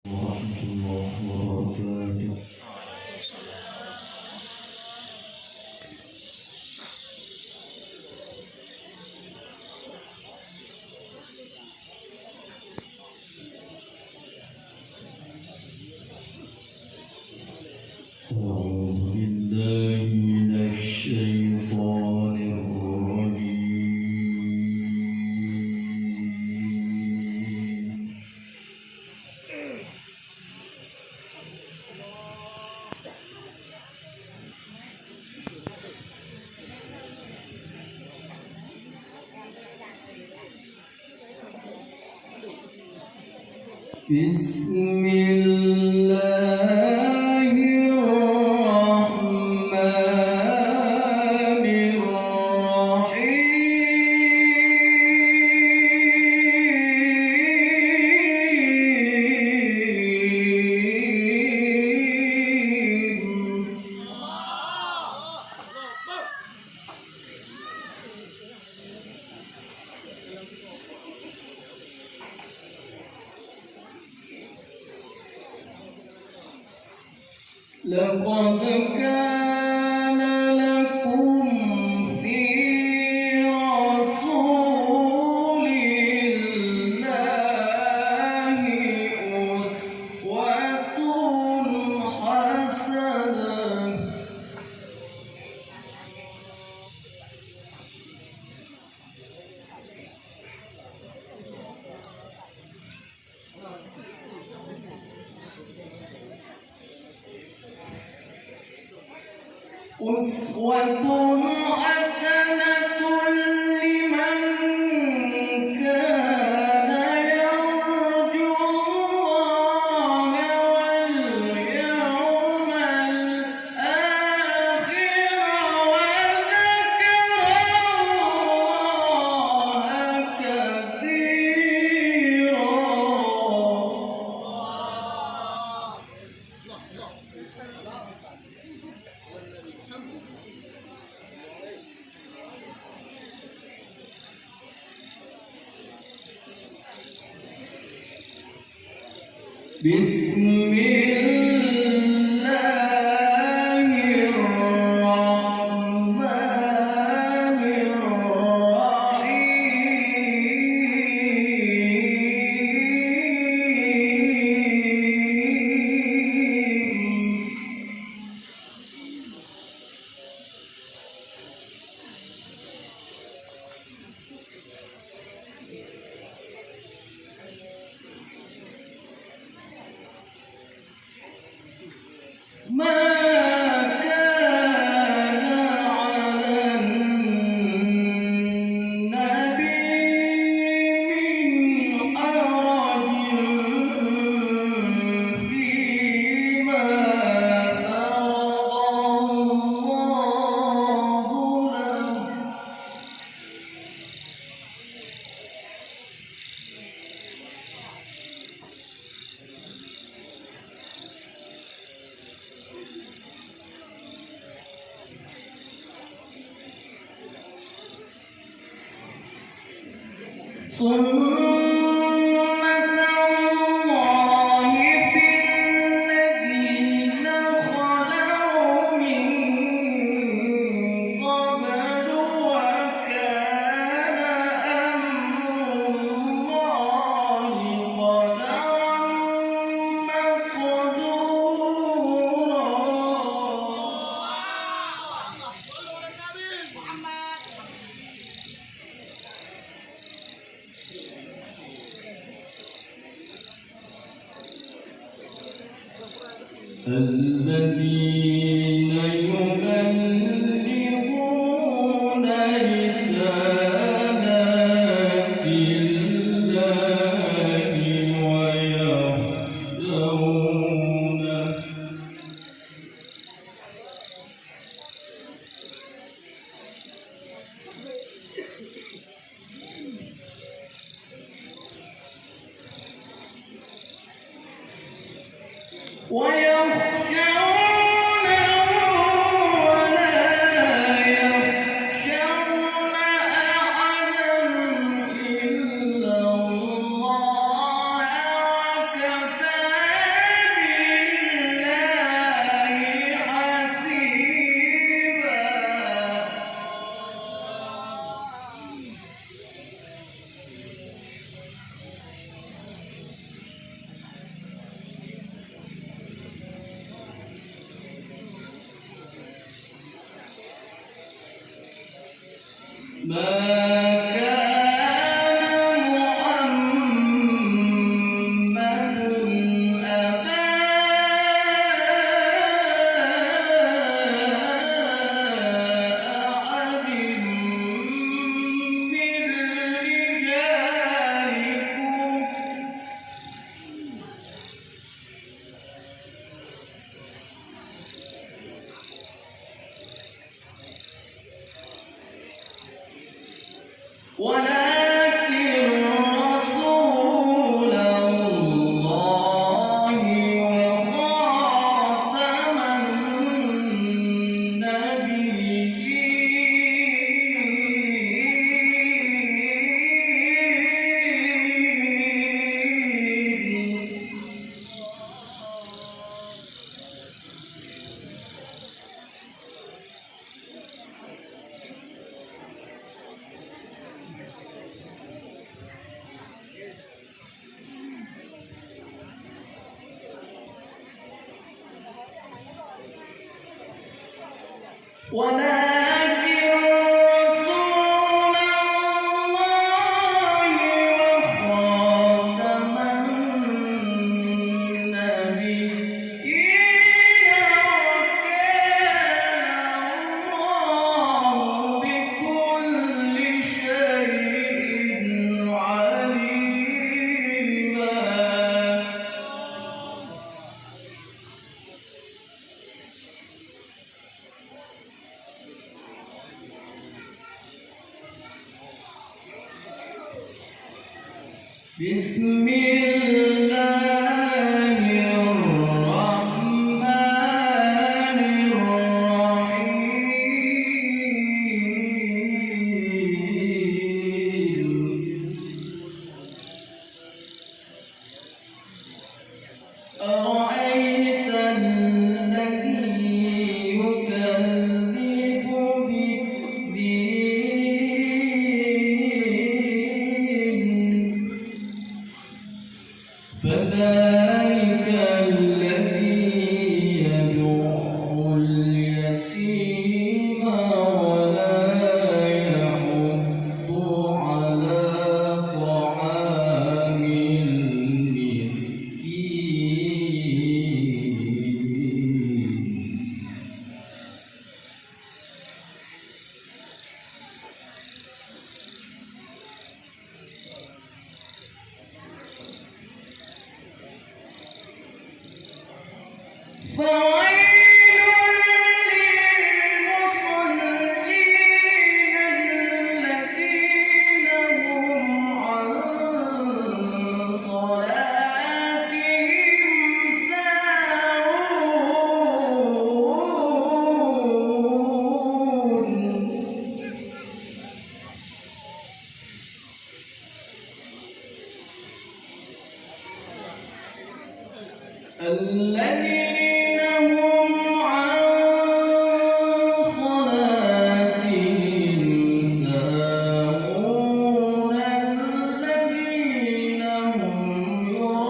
ورحمة الله وبركاته. أعوذ بالله من الشيطان الرجيم. بسم الله الرحمن الرحيم. لقد كان لكم في رسول الله أسوة حسنة. أسوة حسنة لمن كان يرجو الله واليوم الآخر وذكر الله كثيرا. بسم الله الرحمن الرحيم. ما كان على النبي من حرج فيما فرض الله له. سنة الله في الذين خلوا من قبل وكان أمر الله قدرا مقدورا. الذين يبلغون رسالات الله ويخشونه. ولكن رسول الله وخاتم النبيين. ولكن رسول الله وخاتم النبيين وكان الله بكل شيء عليما. بسم الله الرحمن الرحيم. أرأيت الذي يكذب بالدين فذلك الذي يدع اليتيم ولا يحض على طعام المسكين. فويل للمصلين الذين هم عن صلاتهم ساهون. الذين هم عن صلاتهم ساهون الذين هم يراءون.